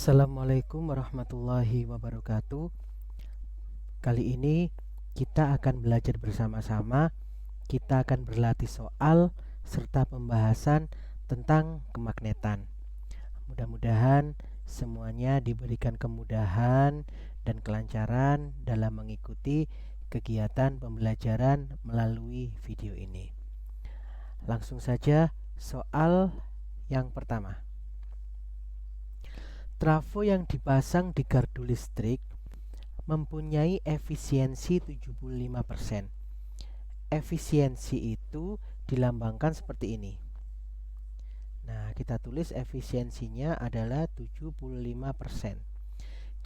Assalamualaikum warahmatullahi wabarakatuh. Kali ini kita akan belajar bersama-sama. Kita akan berlatih soal serta pembahasan tentang kemagnetan. Mudah-mudahan semuanya diberikan kemudahan dan kelancaran dalam mengikuti kegiatan pembelajaran melalui video ini. Langsung saja soal yang pertama. Trafo yang dipasang di gardu listrik mempunyai efisiensi 75%. Efisiensi itu dilambangkan seperti ini. Nah, kita tulis efisiensinya adalah 75%.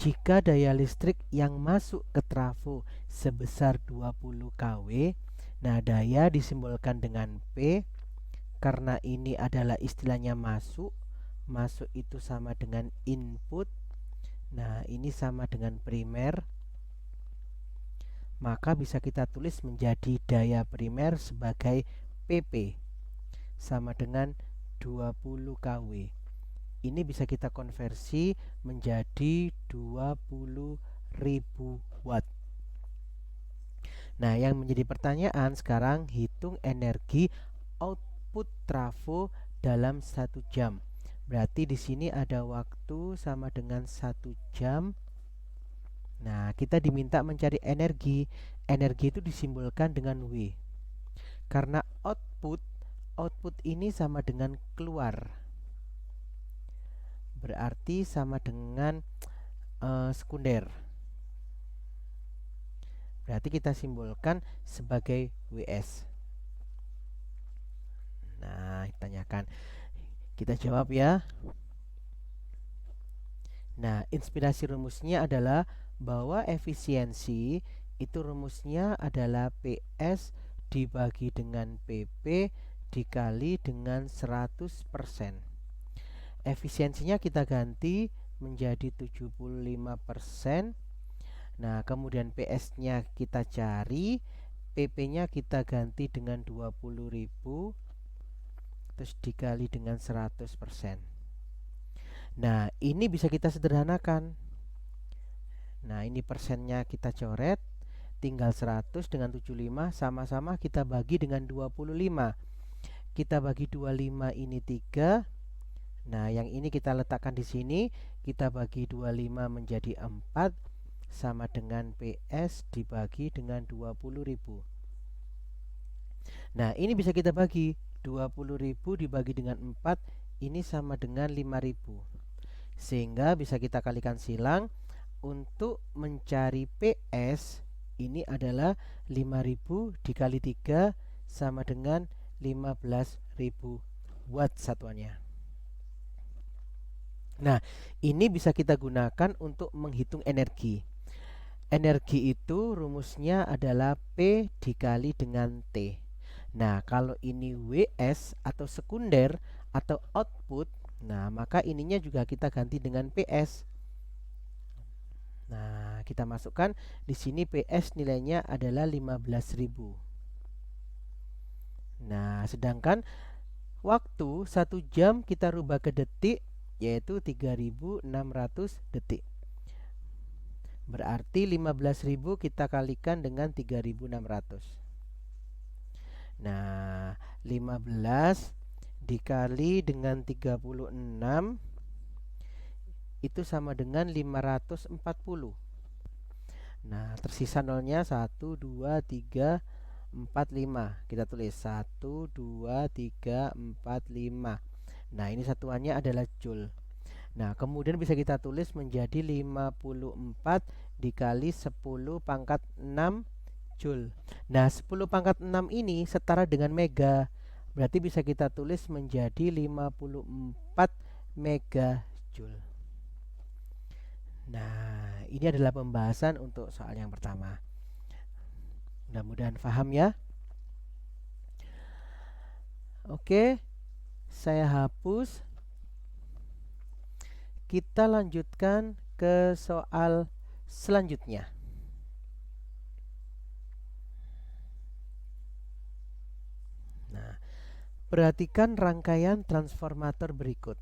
Jika daya listrik yang masuk ke trafo sebesar 20 kW, nah daya disimbolkan dengan P karena ini adalah istilahnya masuk. Masuk itu sama dengan input. Nah, ini sama dengan primer. Maka bisa kita tulis menjadi daya primer sebagai PP sama dengan 20 kW. Ini bisa kita konversi menjadi 20.000 watt. Nah, yang menjadi pertanyaan sekarang, hitung energi output trafo dalam 1 jam. Berarti di sini ada waktu sama dengan 1 jam. Nah, kita diminta mencari energi. Energi itu disimbolkan dengan W. Karena output ini sama dengan keluar. Berarti sama dengan sekunder. Berarti kita simbolkan sebagai WS. Nah, ditanyakan. Kita jawab ya. Nah, inspirasi rumusnya adalah bahwa efisiensi itu rumusnya adalah PS dibagi dengan PP dikali dengan 100%. Efisiensinya kita ganti menjadi 75%. Nah, kemudian PS-nya kita cari, PP-nya kita ganti dengan 20.000 terus dikali dengan 100%. Nah, ini bisa kita sederhanakan. Nah, ini persennya kita coret, tinggal 100 dengan 75 sama-sama kita bagi dengan 25. Kita bagi 25 ini 3. Nah, yang ini kita letakkan di sini, kita bagi 25 menjadi 4 sama dengan PS dibagi dengan 20.000. Nah, ini bisa kita bagi 20.000 dibagi dengan 4, ini sama dengan 5.000. Sehingga bisa kita kalikan silang. Untuk mencari PS ini adalah 5.000 dikali 3 sama dengan 15.000 watt satuannya. Nah, ini bisa kita gunakan untuk menghitung energi. Energi itu rumusnya adalah P dikali dengan T. Nah, kalau ini WS atau sekunder atau output, nah maka ininya juga kita ganti dengan PS. Nah, kita masukkan di sini PS nilainya adalah 15.000. Nah, sedangkan waktu 1 jam kita rubah ke detik yaitu 3.600 detik. Berarti 15.000 kita kalikan dengan 3.600. Nah, 15 dikali dengan 36 itu sama dengan 540. Nah, tersisa nolnya 1, 2, 3, 4, 5. Kita tulis 1, 2, 3, 4, 5. Nah, ini satuannya adalah joule. Nah, kemudian bisa kita tulis menjadi 54 dikali 10 pangkat 6 joule. Nah, 10 pangkat 6 ini setara dengan mega. Berarti bisa kita tulis menjadi 54 megajoule. Nah, ini adalah pembahasan untuk soal yang pertama. Mudah-mudahan paham ya. Oke, saya hapus. Kita lanjutkan ke soal selanjutnya. Nah, perhatikan rangkaian transformator berikut.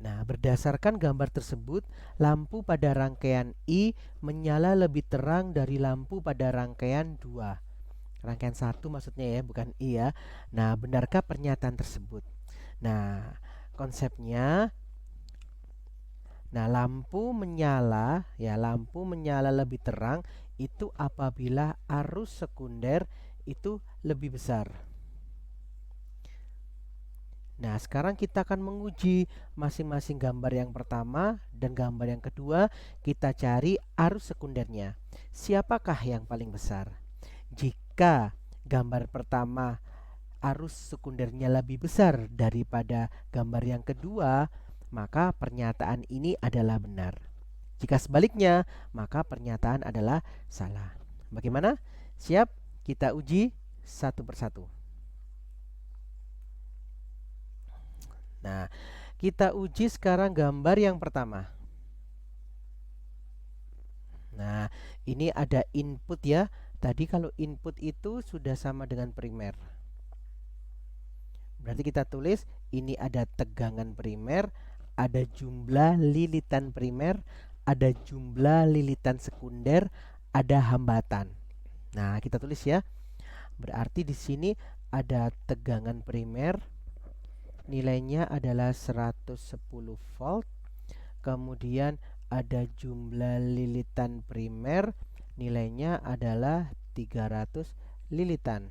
Nah, berdasarkan gambar tersebut, lampu pada rangkaian I menyala lebih terang dari lampu pada rangkaian 2. Rangkaian 1 maksudnya ya, bukan I ya. Nah, benarkah pernyataan tersebut? Nah, konsepnya, lampu menyala lebih terang itu apabila arus sekunder itu lebih besar. Nah, sekarang kita akan menguji masing-masing gambar yang pertama dan gambar yang kedua. Kita cari arus sekundernya. Siapakah yang paling besar? Jika gambar pertama arus sekundernya lebih besar daripada gambar yang kedua, maka pernyataan ini adalah benar. Jika sebaliknya, maka pernyataan adalah salah. Bagaimana? Siap? Kita uji satu persatu. Nah, kita uji sekarang gambar yang pertama. Nah, ini ada input ya. Tadi kalau input itu sudah sama dengan primer. Berarti kita tulis ini ada tegangan primer, ada jumlah lilitan primer, ada jumlah lilitan sekunder, ada hambatan. Nah, kita tulis ya. Berarti di sini ada tegangan primer, nilainya adalah 110 volt. Kemudian ada jumlah lilitan primer, nilainya adalah 300 lilitan.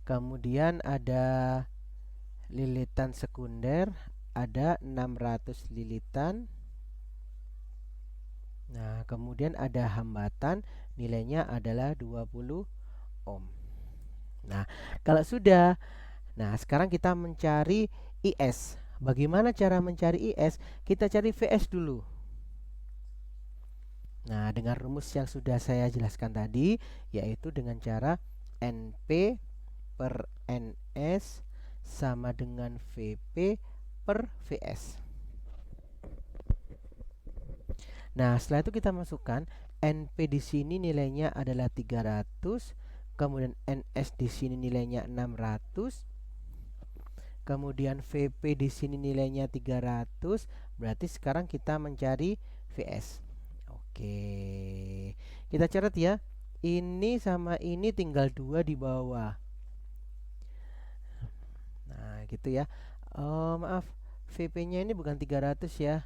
Kemudian ada lilitan sekunder, ada 600 lilitan. Nah, kemudian ada hambatan, nilainya adalah 20 ohm. Nah, kalau sudah, sekarang kita mencari IS. Bagaimana cara mencari IS? Kita cari VS dulu. Nah, dengan rumus yang sudah saya jelaskan tadi, yaitu dengan cara NP per NS sama dengan VP per VS. Nah, setelah itu kita masukkan NP di sini nilainya adalah 300, kemudian NS di sini nilainya 600, kemudian VP di sini nilainya 300. Berarti sekarang kita mencari VS. Oke. Kita catat ya. Ini sama ini tinggal 2 di bawah. Nah, gitu ya. Oh, maaf. VP-nya ini bukan 300 ya.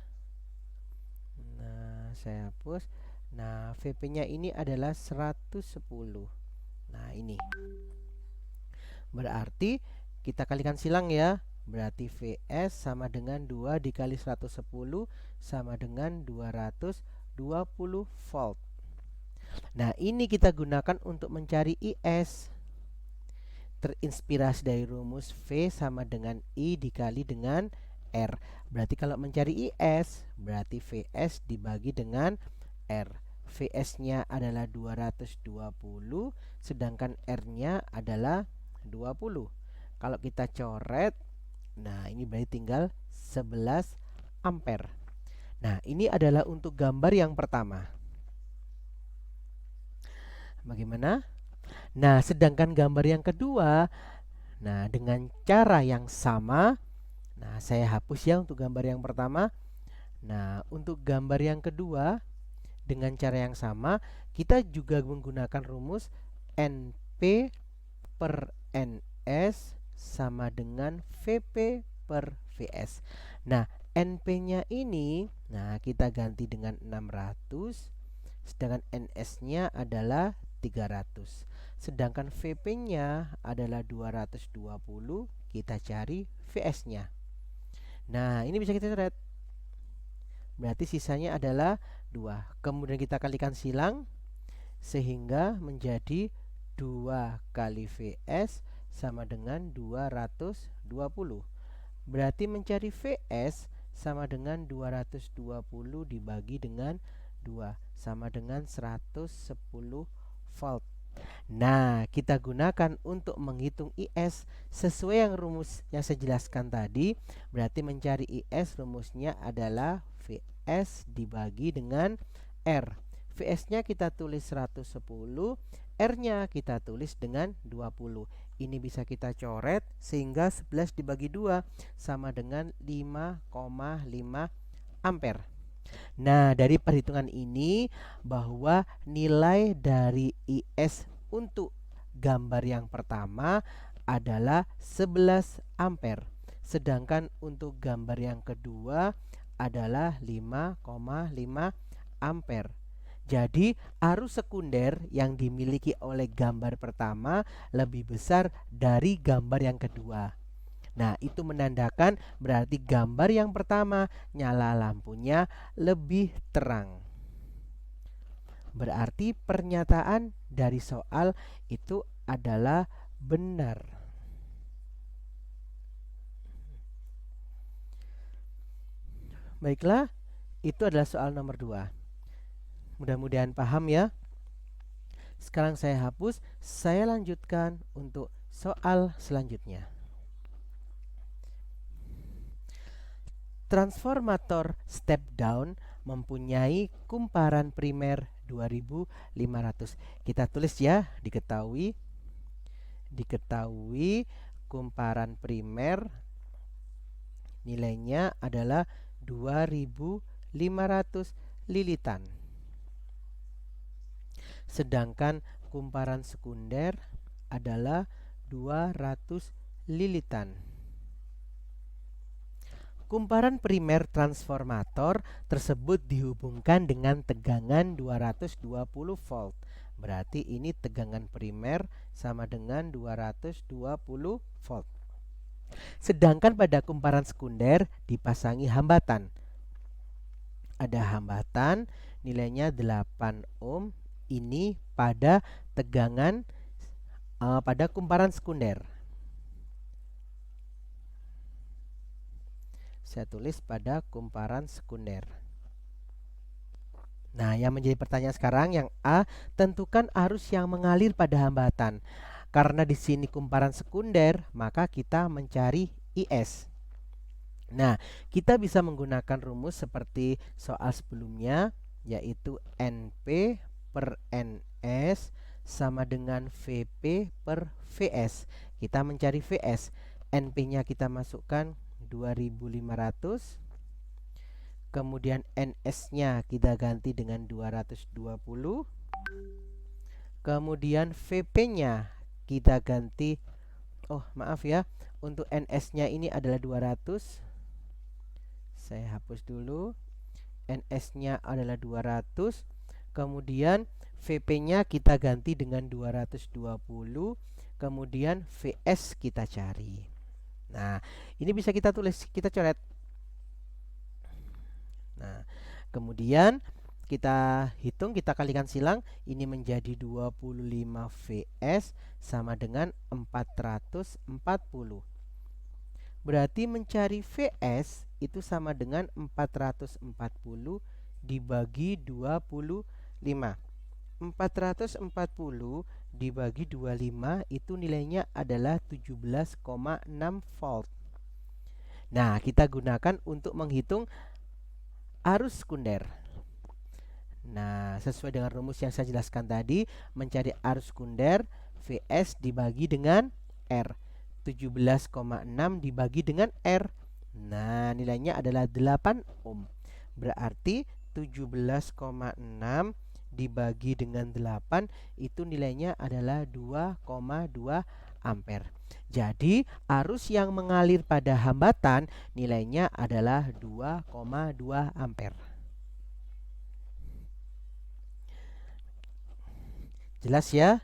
Nah, saya hapus. Nah, VP-nya ini adalah 110. Nah, ini. Berarti kita kalikan silang ya. Berarti VS sama dengan 2 dikali 110 sama dengan 220 volt. Nah, ini kita gunakan untuk mencari IS. Terinspirasi dari rumus V sama dengan I dikali dengan R. Berarti kalau mencari IS, berarti VS dibagi dengan R. VS-nya adalah 220, sedangkan R-nya adalah 20. Kalau kita coret, nah ini berarti tinggal 11 ampere. Nah, ini adalah untuk gambar yang pertama. Bagaimana? Nah, sedangkan gambar yang kedua, nah dengan cara yang sama, nah saya hapus ya untuk gambar yang pertama. Nah, untuk gambar yang kedua, dengan cara yang sama, kita juga menggunakan rumus NP per NS sama dengan VP per VS. Nah, NP-nya ini, nah kita ganti dengan 600, sedangkan NS-nya adalah 300. Sedangkan VP-nya adalah 220, kita cari VS-nya. Nah, ini bisa kita coret. Berarti sisanya adalah 2. Kemudian kita kalikan silang sehingga menjadi 2 kali VS sama dengan 220. Berarti mencari VS sama dengan 220 dibagi dengan 2 sama dengan 110 volt. Nah, kita gunakan untuk menghitung IS sesuai yang rumus yang saya jelaskan tadi. Berarti mencari IS rumusnya adalah VS dibagi dengan R. VS-nya kita tulis 110, R-nya kita tulis dengan 20. Ini bisa kita coret sehingga 11 dibagi 2 sama dengan 5,5 ampere. Nah, dari perhitungan ini bahwa nilai dari IS untuk gambar yang pertama adalah 11 ampere. Sedangkan untuk gambar yang kedua adalah 5,5 ampere. Jadi arus sekunder yang dimiliki oleh gambar pertama lebih besar dari gambar yang kedua. Nah, itu menandakan berarti gambar yang pertama nyala lampunya lebih terang. Berarti pernyataan dari soal itu adalah benar. Baiklah, itu adalah soal nomor 2. Mudah-mudahan paham ya. Sekarang saya hapus, saya lanjutkan untuk soal selanjutnya. Transformator step down mempunyai kumparan primer 2500. Kita tulis ya, diketahui kumparan primer nilainya adalah 2500 lilitan. Sedangkan kumparan sekunder adalah 200 lilitan. Kumparan primer transformator tersebut dihubungkan dengan tegangan 220 volt. Berarti ini tegangan primer sama dengan 220 volt. Sedangkan pada kumparan sekunder dipasangi hambatan. Ada hambatan nilainya 8 ohm. Ini pada tegangan pada kumparan sekunder. Saya tulis pada kumparan sekunder. Nah, yang menjadi pertanyaan sekarang yang A, tentukan arus yang mengalir pada hambatan. Karena di sini kumparan sekunder, maka kita mencari IS. Nah, kita bisa menggunakan rumus seperti soal sebelumnya, yaitu NP per NS sama dengan VP per VS. Kita mencari VS. NP-nya kita masukkan 2500. Kemudian NS-nya kita ganti dengan 220. Kemudian VP-nya kita ganti, untuk NS-nya ini adalah 200. Saya hapus dulu. NS-nya adalah 200. Kemudian VP-nya kita ganti dengan 220. Kemudian VS kita cari. Nah, ini bisa kita tulis, kita coret. Nah, kemudian kita hitung, kita kalikan silang, ini menjadi 25 VS sama dengan 440. Berarti mencari VS itu sama dengan 440 dibagi 25. 440 dibagi 25 itu nilainya adalah 17,6 volt. Nah, kita gunakan untuk menghitung arus sekunder. Nah, sesuai dengan rumus yang saya jelaskan tadi, mencari arus sekunder, VS dibagi dengan R. 17,6 dibagi dengan R. Nah, nilainya adalah 8 ohm. Berarti 17,6 dibagi dengan 8 itu nilainya adalah 2,2 ampere. Jadi arus yang mengalir pada hambatan nilainya adalah 2,2 ampere. Jelas ya?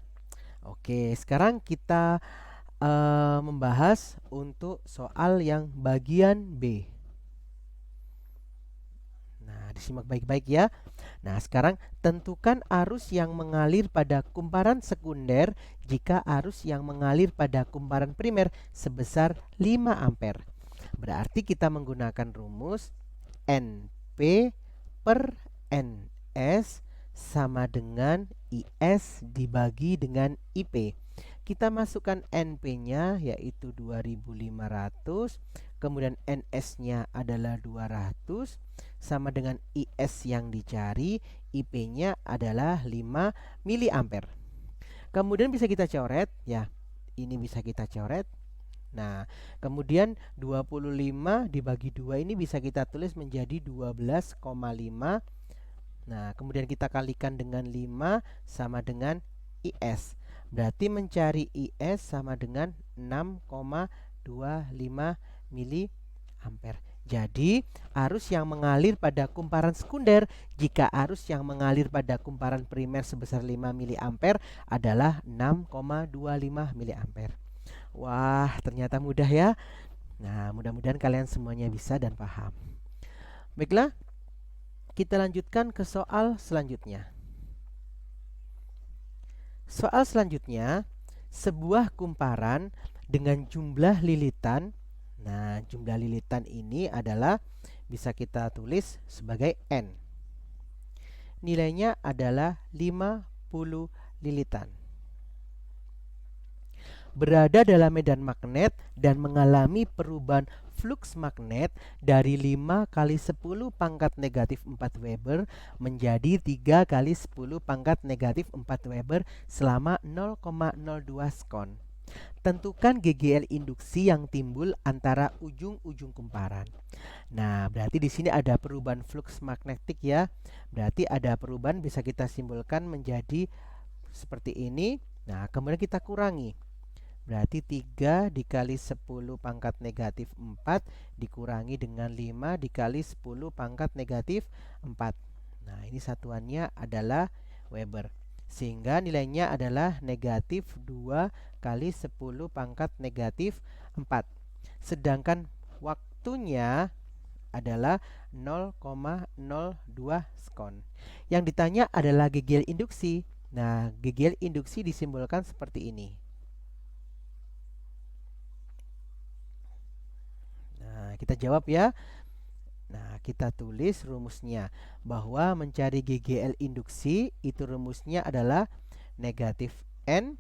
Oke, sekarang kita membahas untuk soal yang bagian B. Nah, disimak baik-baik ya. Nah, sekarang tentukan arus yang mengalir pada kumparan sekunder jika arus yang mengalir pada kumparan primer sebesar 5 ampere. Berarti kita menggunakan rumus NP per NS sama dengan IS dibagi dengan IP. Kita masukkan NP-nya yaitu 2500, kemudian NS-nya adalah 200. sama dengan IS yang dicari, IP-nya adalah 5 miliampere. Kemudian bisa kita coret ya. Ini bisa kita coret. Nah, kemudian 25 dibagi 2 ini bisa kita tulis menjadi 12,5. Nah, kemudian kita kalikan dengan 5 sama dengan IS. Berarti mencari IS sama dengan 6,25 miliampere. Jadi, arus yang mengalir pada kumparan sekunder jika arus yang mengalir pada kumparan primer sebesar 5 miliampere adalah 6,25 miliampere. Wah, ternyata mudah ya. Nah, mudah-mudahan kalian semuanya bisa dan paham. Baiklah, kita lanjutkan ke soal selanjutnya. Soal selanjutnya, sebuah kumparan dengan jumlah lilitan. Nah, jumlah lilitan ini adalah bisa kita tulis sebagai N. Nilainya adalah 50 lilitan. Berada dalam medan magnet dan mengalami perubahan flux magnet dari 5 kali 10 pangkat negatif 4 Weber menjadi 3 kali 10 pangkat negatif 4 Weber selama 0,02 sekon. Tentukan GGL induksi yang timbul antara ujung-ujung kumparan. Nah, berarti di sini ada perubahan flux magnetik ya. Berarti ada perubahan bisa kita simbolkan menjadi seperti ini. Nah, kemudian kita kurangi. Berarti 3 dikali 10 pangkat negatif 4 dikurangi dengan 5 dikali 10 pangkat negatif 4. Nah, ini satuannya adalah Weber. Sehingga nilainya adalah negatif 2 kali 10 pangkat negatif 4. Sedangkan waktunya adalah 0,02 sekon. Yang ditanya adalah GGL induksi. Nah, GGL induksi disimbolkan seperti ini. Nah, kita jawab ya. Nah, kita tulis rumusnya bahwa mencari GGL induksi itu rumusnya adalah negatif N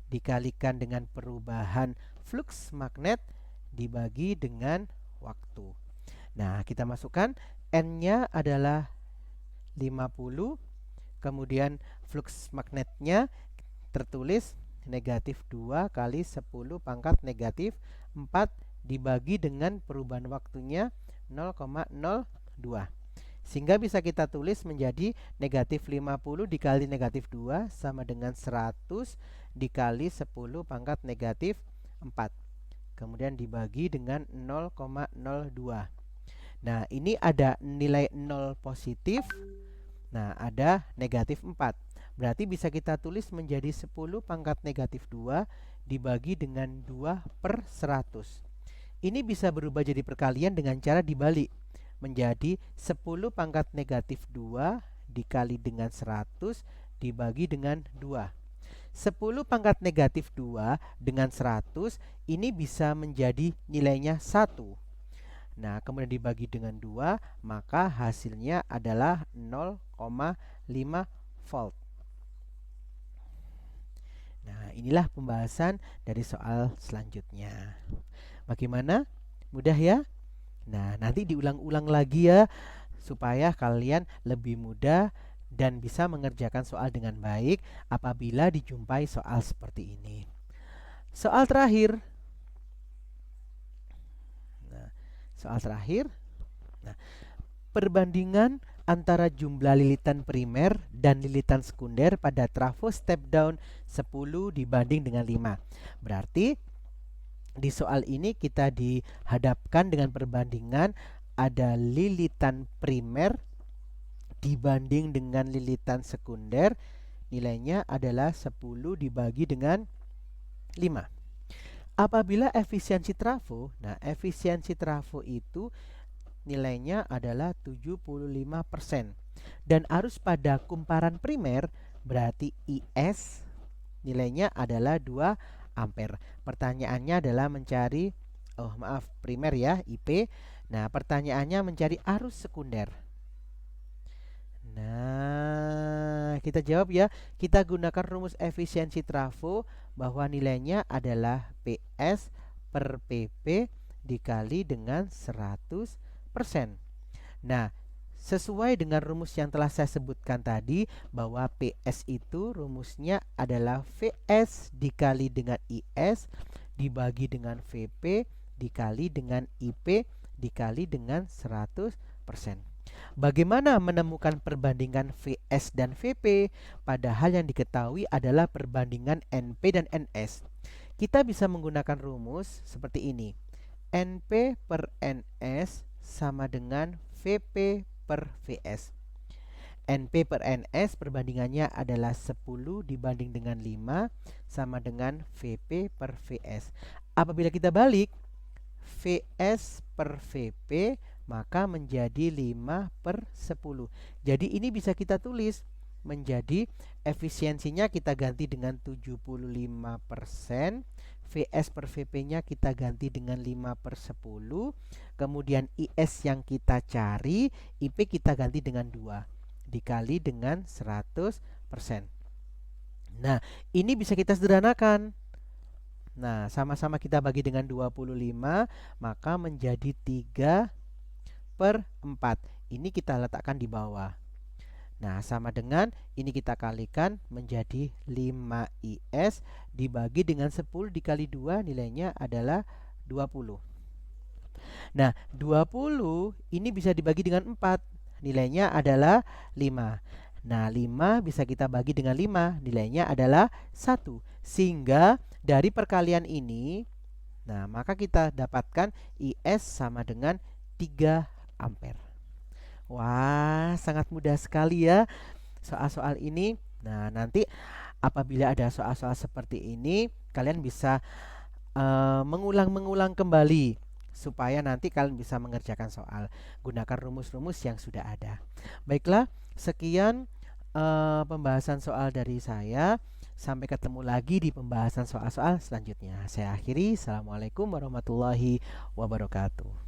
dikalikan dengan perubahan flux magnet dibagi dengan waktu. Nah, kita masukkan N-nya adalah 50, kemudian flux magnetnya tertulis negatif 2 kali 10 pangkat negatif 4 dibagi dengan perubahan waktunya 0,02. Sehingga bisa kita tulis menjadi negatif 50 dikali negatif 2 sama dengan 100 dikali 10 pangkat negatif 4. Kemudian dibagi dengan 0,02. Nah, ini ada nilai 0 positif. Nah, ada negatif 4. Berarti bisa kita tulis menjadi 10 pangkat negatif 2 dibagi dengan 2 per 100. Ini bisa berubah jadi perkalian dengan cara dibalik menjadi 10 pangkat negatif 2 dikali dengan 100 dibagi dengan 2. 10 pangkat negatif 2 dengan 100 ini bisa menjadi nilainya 1. Nah, kemudian dibagi dengan 2, maka hasilnya adalah 0,5 volt. Nah, inilah pembahasan dari soal selanjutnya. Bagaimana? Mudah ya? Nah, nanti diulang-ulang lagi ya supaya kalian lebih mudah dan bisa mengerjakan soal dengan baik apabila dijumpai soal seperti ini. Soal terakhir. Nah, soal terakhir. Nah, perbandingan antara jumlah lilitan primer dan lilitan sekunder pada trafo step down 10 dibanding dengan 5. Berarti di soal ini kita dihadapkan dengan perbandingan ada lilitan primer dibanding dengan lilitan sekunder. Nilainya adalah 10 dibagi dengan 5. Apabila efisiensi trafo, nah efisiensi trafo itu nilainya adalah 75%. Dan arus pada kumparan primer berarti IS nilainya adalah 2 ampere. Pertanyaannya adalah mencari primer ya, IP. Nah, pertanyaannya mencari arus sekunder. Nah, kita jawab ya. Kita gunakan rumus efisiensi trafo bahwa nilainya adalah PS per PP dikali dengan 100%. Nah, sesuai dengan rumus yang telah saya sebutkan tadi, bahwa PS itu rumusnya adalah VS dikali dengan IS dibagi dengan VP dikali dengan IP dikali dengan 100%. Bagaimana menemukan perbandingan VS dan VP? Padahal yang diketahui adalah perbandingan NP dan NS. Kita bisa menggunakan rumus seperti ini. NP per NS sama dengan VP per VS. NP per NS perbandingannya adalah 10 dibanding dengan 5 sama dengan VP per VS. Apabila kita balik, VS per VP maka menjadi 5 per 10. Jadi ini bisa kita tulis menjadi efisiensinya kita ganti dengan 75%, VS per VP-nya kita ganti dengan 5 per 10, kemudian IS yang kita cari, IP kita ganti dengan 2, dikali dengan 100%. Nah, ini bisa kita sederhanakan. Nah, sama-sama kita bagi dengan 25, maka menjadi 3 per 4. Ini kita letakkan di bawah. Nah, sama dengan ini kita kalikan menjadi 5IS dibagi dengan 10 dikali 2 nilainya adalah 20. Nah, 20 ini bisa dibagi dengan 4. Nilainya adalah 5. Nah, 5 bisa kita bagi dengan 5. Nilainya adalah 1. Sehingga dari perkalian ini, nah maka kita dapatkan IS sama dengan 3 ampere. Wah, sangat mudah sekali ya soal-soal ini. Nah, nanti apabila ada soal-soal seperti ini, kalian bisa mengulang-mengulang kembali supaya nanti kalian bisa mengerjakan soal. Gunakan rumus-rumus yang sudah ada. Baiklah, sekian pembahasan soal dari saya. Sampai ketemu lagi di pembahasan soal-soal selanjutnya. Saya akhiri. Assalamualaikum warahmatullahi wabarakatuh.